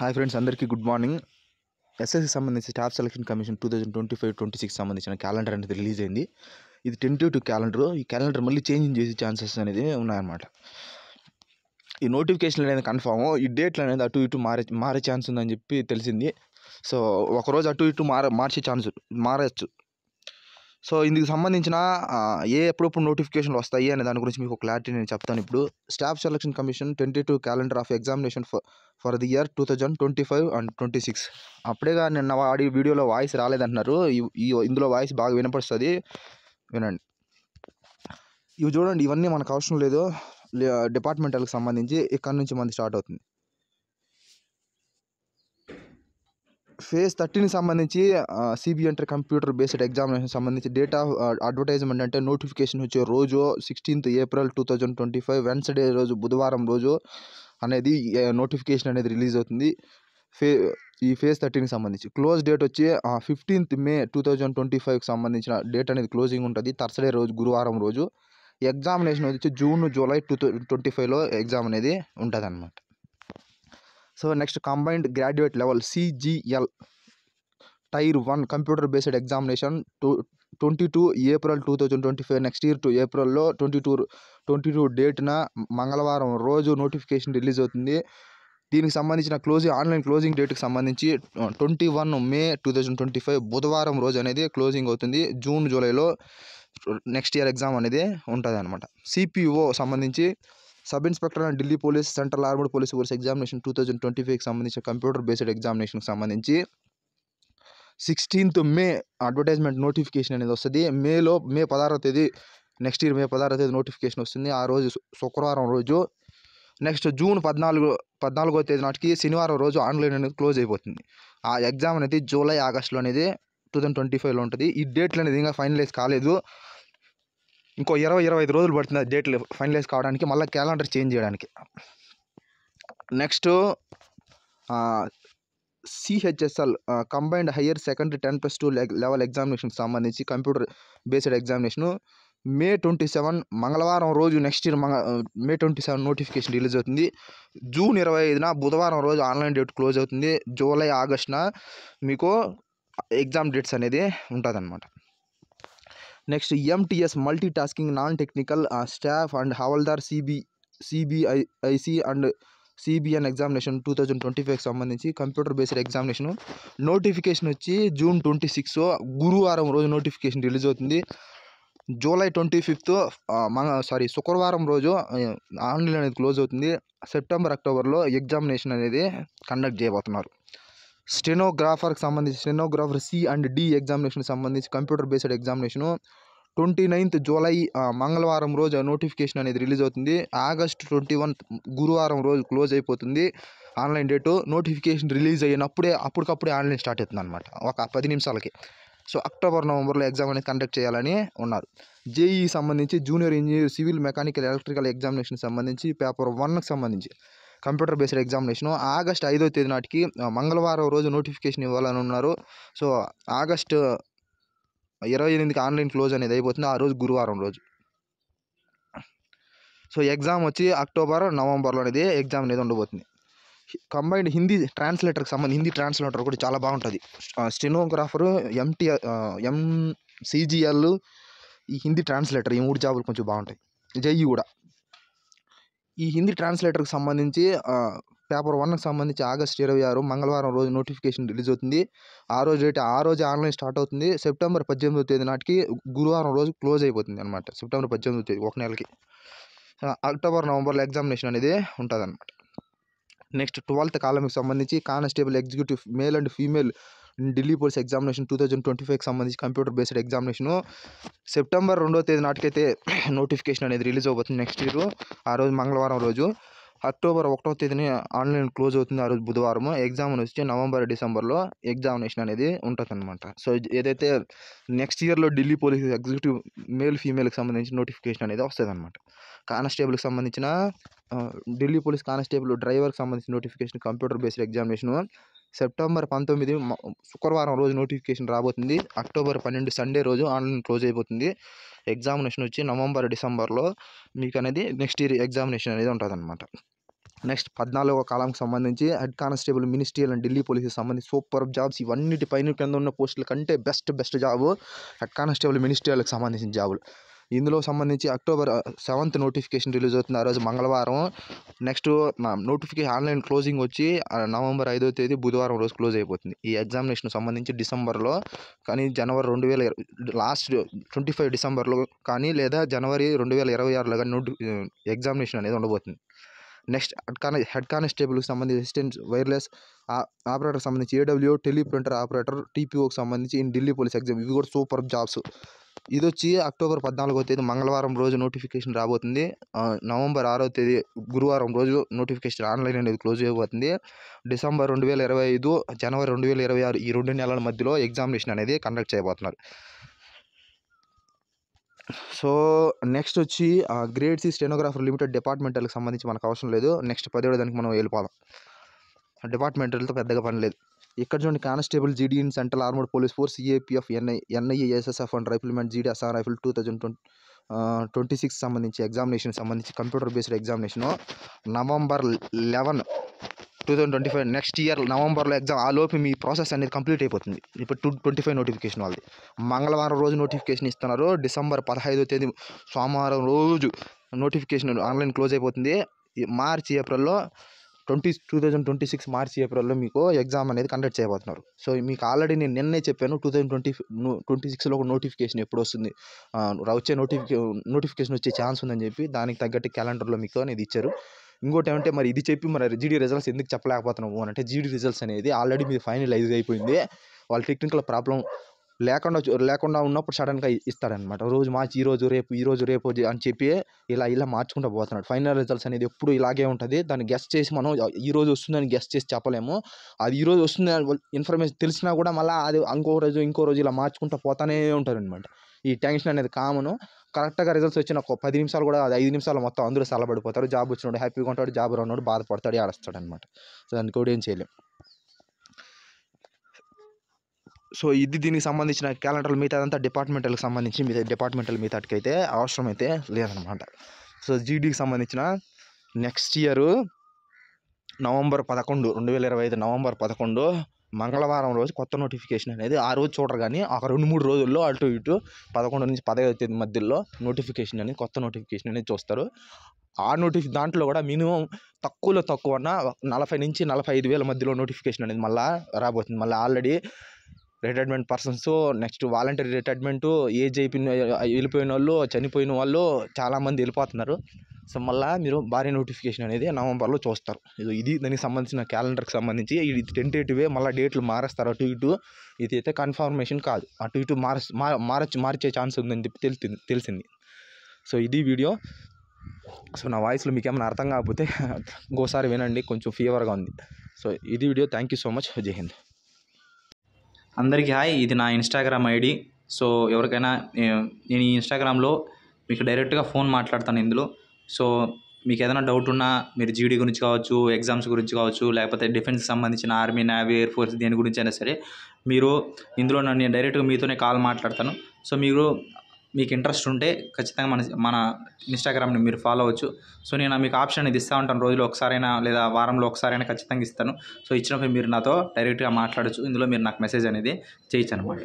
Hi friends, అందరికీ good morning. SSC సంబంధించి staff selection commission 2025-26 సంబంధించిన క్యాలెండర్ అనేది రిలీజ్ అయింది. ఇది టెంటేటివ్ క్యాలెండర్. ఈ క్యాలెండర్ మళ్ళీ చేంజ్ చేసే ఛాన్సెస్ అనేది ఉన్నాయన్నమాట. ఈ నోటిఫికేషన్ అనేది కన్ఫామ్. ఈ డేట్లు అనేది అటు ఇటు మారే ఛాన్స్ ఉందని చెప్పి తెలిసింది. సో ఒకరోజు అటు ఇటు మార్చే ఛాన్స్ మారచ్చు. సో ఇందుకు సంబంధించిన ఎప్పుడప్పుడు నోటిఫికేషన్లు వస్తాయి అనే దాని గురించి మీకు క్లారిటీ నేను చెప్తాను. ఇప్పుడు staff selection commission tentative calendar of examination for the year 2025 and 26. అప్పుడేగా నిన్న వాడి వీడియోలో వాయిస్ రాలేదంటున్నారు. ఇందులో వాయిస్ బాగా వినపడుతుంది, వినండి. ఇవి చూడండి, ఇవన్నీ మనకు అవసరం లేదు. డిపార్ట్మెంటల్కి సంబంధించి ఇక్కడ నుంచి మనది స్టార్ట్ అవుతుంది. ఫేజ్ 13 సంబంధించి సిబిఎంటర్ కంప్యూటర్ బేస్డ్ ఎగ్జామినేషన్ సంబంధించి డేట్ ఆఫ్ అడ్వర్టైజ్మెంట్ అంటే నోటిఫికేషన్ వచ్చే రోజు 16th April 2025 వెన్స్డే రోజు, బుధవారం రోజు అనేది నోటిఫికేషన్ అనేది రిలీజ్ అవుతుంది. ఈ ఫేజ్ 13కి సంబంధించి క్లోజ్ డేట్ వచ్చి 15th May 2025కి సంబంధించిన డేట్ అనేది క్లోజింగ్ ఉంటుంది. థర్స్డే రోజు, గురువారం రోజు. ఎగ్జామినేషన్ వచ్చి June, July 2025లో ఎగ్జామ్ అనేది ఉంటుంది అన్నమాట. So next combined graduate level CGL tier 1 computer based examination 22 April 2025 next year ఏప్రిల్లో 22 డేట్న మంగళవారం రోజు నోటిఫికేషన్ రిలీజ్ అవుతుంది. దీనికి సంబంధించిన ఆన్లైన్ క్లోజింగ్ డేట్కి సంబంధించి 21 May 2025 బుధవారం రోజు అనేది క్లోజింగ్ అవుతుంది. June, Julyలో నెక్స్ట్ ఇయర్ ఎగ్జామ్ అనేది ఉంటుంది అనమాట. CPO సంబంధించి sub inspector and Delhi police, central armed police force examination 2025కి సంబంధించిన కంప్యూటర్ బేస్డ్ ఎగ్జామినేషన్కి సంబంధించి 16th May అడ్వర్టైజ్మెంట్ నోటిఫికేషన్ అనేది వస్తుంది. మే 16వ తేదీ నెక్స్ట్ ఇయర్ May 16వ తేదీ నోటిఫికేషన్ వస్తుంది. ఆ రోజు శుక్రవారం రోజు. నెక్స్ట్ June 14వ తేదీ నాటికి శనివారం రోజు ఆన్లైన్ అనేది క్లోజ్ అయిపోతుంది. ఆ ఎగ్జామ్ అనేది July, Augustలో అనేది 2025లో ఉంటుంది. ఈ డేట్లు అనేది ఇంకా ఫైనలైజ్ కాలేదు. ఇంకో 20-25 రోజులు పడుతుంది ఆ డేట్లు ఫైనలైజ్ కావడానికి, మళ్ళీ క్యాలెండర్ చేంజ్ చేయడానికి. Next CHSL combined higher secondary 10+2 level ఎగ్జామినేషన్కి సంబంధించి కంప్యూటర్ బేస్డ్ ఎగ్జామినేషను May 27 మంగళవారం రోజు next year May 27 notification release అవుతుంది. June 25న బుధవారం రోజు ఆన్లైన్ డేట్ క్లోజ్ అవుతుంది. July, Augustన మీకు ఎగ్జామ్ డేట్స్ అనేది ఉంటుంది అన్నమాట. Next MTS multi tasking non technical staff and హవల్దార్ CBIC అండ్ CBN ఎగ్జామినేషన్ 2025కి సంబంధించి కంప్యూటర్ బేస్డ్ ఎగ్జామినేషన్ నోటిఫికేషన్ వచ్చి June 26 గురువారం రోజు నోటిఫికేషన్ రిలీజ్ అవుతుంది. July 25th శుక్రవారం రోజు ఆన్లైన్ అనేది క్లోజ్ అవుతుంది. సెప్టెంబర్, అక్టోబర్లో ఎగ్జామినేషన్ అనేది కండక్ట్ చేయబోతున్నారు. స్టెనోగ్రాఫర్కి సంబంధించి స్టెనోగ్రాఫర్ C and D ఎగ్జామినేషన్కి సంబంధించి computer based examination 29th July మంగళవారం రోజు నోటిఫికేషన్ అనేది రిలీజ్ అవుతుంది. August 21 గురువారం రోజు క్లోజ్ అయిపోతుంది ఆన్లైన్ డేటు. నోటిఫికేషన్ రిలీజ్ అప్పటికప్పుడే ఆన్లైన్ స్టార్ట్ అవుతుంది అనమాట, ఒక 10 నిమిషాలకి. సో October, Novemberలో ఎగ్జామ్ అనేది కండక్ట్ చేయాలని ఉన్నారు. JEE సంబంధించి junior engineer civil mechanical electrical examination సంబంధించి పేపర్ 1కి సంబంధించి కంప్యూటర్ బేస్డ్ ఎగ్జామినేషను August 5వ తేదీ నాటికి మంగళవారం రోజు నోటిఫికేషన్ ఇవ్వాలని ఉన్నారు. సో August 28కి ఆన్లైన్ క్లోజ్ అనేది అయిపోతుంది, ఆ రోజు గురువారం రోజు. సో ఎగ్జామ్ వచ్చి October, Novemberలో అనేది ఎగ్జామ్ అనేది ఉండబోతుంది. కంబైన్డ్ హిందీ ట్రాన్స్లేటర్కి సంబంధించి హిందీ ట్రాన్స్లేటర్ కూడా చాలా బాగుంటుంది. స్టెనోగ్రాఫరు, CGL, ఈ హిందీ ట్రాన్స్లేటర్, ఈ 3 జాబులు కొంచెం బాగుంటాయి. JEE కూడా. ఈ హిందీ ట్రాన్స్లేటర్కి సంబంధించి పేపర్ 1కి సంబంధించి August 26 మంగళవారం రోజు నోటిఫికేషన్ రిలీజ్ అవుతుంది. ఆ రోజు ఆన్లైన్ స్టార్ట్ అవుతుంది. September 18వ తేదీ నాటికి గురువారం రోజు క్లోజ్ అయిపోతుంది అనమాట. September 18వ తేదీ, ఒక నెలకి. October, Novemberలో ఎగ్జామినేషన్ అనేది ఉంటుంది అనమాట. నెక్స్ట్ 12th కాలంకి సంబంధించి constable executive male and female Delhi police examination 2025కి సంబంధించి కంప్యూటర్ బేస్డ్ ఎగ్జామినేషను September 2వ తేదీ నాటికైతే నోటిఫికేషన్ అనేది రిలీజ్ అవుతుంది నెక్స్ట్ ఇయర్. ఆ రోజు మంగళవారం రోజు. October 1వ తేదీని ఆన్లైన్ క్లోజ్ అవుతుంది, ఆ రోజు బుధవారం. ఎగ్జామ్ వచ్చి November, Decemberలో ఎగ్జామినేషన్ అనేది ఉంటుంది అనమాట. సో ఏదైతే నెక్స్ట్ ఇయర్లో ఢిల్లీ పోలీస్ ఎగ్జిక్యూటివ్ మేల్ ఫీమేల్కి సంబంధించి నోటిఫికేషన్ అనేది వస్తుంది అనమాట. కానిస్టేబుల్కి సంబంధించిన ఢిల్లీ పోలీస్ కానిస్టేబుల్ డ్రైవర్కి సంబంధించిన notification computer based examination September 19 శుక్రవారం రోజు నోటిఫికేషన్ రాబోతుంది. October 12 సండే రోజు ఆన్లైన్ క్లోజ్ అయిపోతుంది. ఎగ్జామినేషన్ వచ్చి November, Decemberలో మీకు అనేది నెక్స్ట్ ఇయర్ ఎగ్జామినేషన్ అనేది ఉంటుంది అనమాట. నెక్స్ట్ 14వ కాలంకి సంబంధించి head constable ministerial and Delhi పోలీస్కి సంబంధించి సూపర్ జాబ్స్. ఇవన్నిటిపైన కింద ఉన్న పోస్టుల కంటే బెస్ట్ జాబు హెడ్ కానిస్టేబుల్ మినిస్ట్రియల్కి సంబంధించిన జాబులు. ఇందులో సంబంధించి October 7th నోటిఫికేషన్ రిలీజ్ అవుతుంది, ఆ రోజు మంగళవారం. నెక్స్ట్ నోటిఫికేషన్ ఆన్లైన్ క్లోజింగ్ వచ్చి November 5వ తేదీ బుధవారం రోజు క్లోజ్ అయిపోతుంది. ఈ ఎగ్జామినేషన్ సంబంధించి డిసెంబర్లో కానీ January 2020 లాస్ట్ 25 డిసెంబర్లో కానీ లేదా January 2026లో కానీ ఎగ్జామినేషన్ అనేది ఉండబోతుంది. నెక్స్ట్ హెడ్ కానిస్టేబుల్కి సంబంధించి అసిస్టెంట్ వైర్లెస్ ఆపరేటర్కి సంబంధించి AWO టెలిప్రింటర్ ఆపరేటర్ TPOకి సంబంధించి ఇన్ ఢిల్లీ పోలీస్ ఎగ్జామ్. ఇవి కూడా సూపర్ జాబ్స్. ఇది వచ్చి October 14వ తేదీ మంగళవారం రోజు నోటిఫికేషన్ రాబోతుంది. November 6వ తేదీ గురువారం రోజు నోటిఫికేషన్ ఆన్లైన్ అనేది క్లోజ్ అయిపోతుంది. December 2025 January 2026 ఈ 2 నెలల మధ్యలో ఎగ్జామినేషన్ అనేది కండక్ట్ చేయబోతున్నారు. సో నెక్స్ట్ వచ్చి గ్రేడ్ C స్టెనోగ్రాఫర్ లిమిటెడ్ డిపార్ట్మెంటల్కి సంబంధించి మనకు అవసరం లేదు. నెక్స్ట్ 17వ దానికి మనం వెళ్ళిపోదాం. డిపార్ట్మెంటల్తో పెద్దగా పని లేదు. ఇక్కడ చూడండి, constable GD in central armed police force CAPF NIA SSF and riflemen GD Assam rifle 2026 సంబంధించి ఎగ్జామినేషన్ సంబంధించి computer based examination November 11, 2025 next year నవంబర్లో ఎగ్జామ్. ఆ లోపు మీ ప్రాసెస్ అనేది కంప్లీట్ అయిపోతుంది. ఇప్పుడు 225 నోటిఫికేషన్ వాళ్ళది మంగళవారం రోజు నోటిఫికేషన్ ఇస్తున్నారు. December 15వ తేదీ సోమవారం రోజు నోటిఫికేషన్ ఆన్లైన్ క్లోజ్ అయిపోతుంది. మార్చి ఏప్రిల్లో 2026 మార్చి ఏప్రిల్లో మీకు ఎగ్జామ్ అనేది కండక్ట్ చేయబోతున్నారు. సో మీకు ఆల్రెడీ నేను నిన్నే చెప్పాను 2026లో ఒక నోటిఫికేషన్ ఎప్పుడు వస్తుంది, వచ్చే నోటిఫికేషన్ వచ్చే ఛాన్స్ ఉందని చెప్పి. దానికి తగ్గట్టు క్యాలెండర్లో మీకు అనేది ఇచ్చారు. ఇంకోటి ఏమంటే మరి ఇది చెప్పి మరి GD రిజల్ట్స్ ఎందుకు చెప్పలేకపోతున్నాము అని అంటే, GD రిజల్ట్స్ అనేది ఆల్రెడీ మీరు ఫైనలైజ్ అయిపోయింది. వాళ్ళ టెక్నికల్ ప్రాబ్లం లేకుండా ఉన్నప్పుడు సడన్గా ఇస్తాడనమాట. రోజు మార్చి ఈరోజు రేపు అని చెప్పి ఇలా మార్చుకుంటూ పోతున్నాడు. ఫైనల్ రిజల్ట్స్ అనేది ఎప్పుడు ఇలాగే ఉంటుంది. దాన్ని గెస్ట్ చేసి మనం ఈరోజు వస్తుందని గెస్ట్ చేసి చెప్పలేము. అది ఈరోజు వస్తుంది ఇన్ఫర్మేషన్ తెలిసినా కూడా మళ్ళీ అది ఇంకో రోజు ఇలా మార్చుకుంటూ పోతానే ఉంటారనమాట. ఈ టెన్షన్ అనేది కామను. కరెక్ట్గా రిజల్ట్స్ వచ్చిన ఒక 10 నిమిషాలు కూడా, అది 5 నిమిషాలు మొత్తం అందరూ సలబడిపోతారు. జాబ్ వచ్చినోడు హ్యాపీగా ఉంటాడు, జాబ్ రానోడు బాధపడతాడు, ఏడుస్తాడు అనమాట. సో దానికి కూడా ఏం చేయలేం. సో ఇది దీనికి సంబంధించిన క్యాలెండర్. మిగతా అదంతా డిపార్ట్మెంటల్కి సంబంధించి డిపార్ట్మెంటల్ మిగతాకి అయితే అవసరం అయితే లేదనమాట. సో GDకి సంబంధించిన నెక్స్ట్ ఇయర్ November 11, 2025 November 11 మంగళవారం రోజు కొత్త నోటిఫికేషన్ అనేది, ఆ రోజు చూడరు కానీ ఒక 2-3 రోజుల్లో అటు ఇటు 11 నుంచి 15వ తేదీ మధ్యలో నోటిఫికేషన్ అనేది, కొత్త నోటిఫికేషన్ అనేది చూస్తారు. ఆ దాంట్లో కూడా మినిమం తక్కువ 40 నుంచి 45 వేల మధ్యలో నోటిఫికేషన్ అనేది మళ్ళీ రాబోతుంది. మళ్ళీ already retirement persons, next voluntary retirement, age వెళ్ళిపోయిన వాళ్ళు, చనిపోయిన వాళ్ళు చాలామంది వెళ్ళిపోతున్నారు. సో మళ్ళీ మీరు భారీ నోటిఫికేషన్ అనేది నవంబర్లో చూస్తారు. ఇది దానికి సంబంధించిన క్యాలెండర్కి సంబంధించి. ఇది టెంటేటివే, మళ్ళీ డేట్లు మారేస్తారు అటు ఇటు. ఇది అయితే కన్ఫర్మేషన్ కాదు, అటు ఇటు మార్చే ఛాన్స్ ఉందని చెప్పి తెలిసింది. సో ఇది వీడియో. సో నా వాయిస్లో మీకు ఏమైనా అర్థం కాకపోతే ఇంకోసారి వినండి, కొంచెం ఫీవర్గా ఉంది. సో ఇది video. Thank you so much. జై హింద్. అందరికీ హాయ్, ఇది నా ఇన్స్టాగ్రామ్ ID. సో ఎవరికైనా నేను ఈ ఇన్స్టాగ్రామ్లో మీకు డైరెక్ట్గా ఫోన్ మాట్లాడతాను ఇందులో. సో మీకు ఏదైనా డౌట్ ఉన్నా మీరు GD గురించి కావచ్చు, ఎగ్జామ్స్ గురించి కావచ్చు, లేకపోతే డిఫెన్స్కి సంబంధించిన ఆర్మీ, నేవీ, ఎయిర్ ఫోర్స్ దేని గురించి అయినా సరే మీరు ఇందులో నేను డైరెక్ట్గా మీతోనే కాల్ మాట్లాడతాను. సో మీకు ఇంట్రెస్ట్ ఉంటే ఖచ్చితంగా మన ఇన్స్టాగ్రామ్ని మీరు ఫాలో అవ్వచ్చు. సో నేను మీకు ఆప్షన్ ఇది ఇస్తూ ఉంటాను, రోజులో ఒకసారైనా లేదా వారంలో ఒకసారైనా ఖచ్చితంగా ఇస్తాను. సో ఇచ్చినప్పుడు మీరు నాతో డైరెక్ట్గా మాట్లాడచ్చు. ఇందులో మీరు నాకు మెసేజ్ అనేది చేయొచ్చు అనమాట.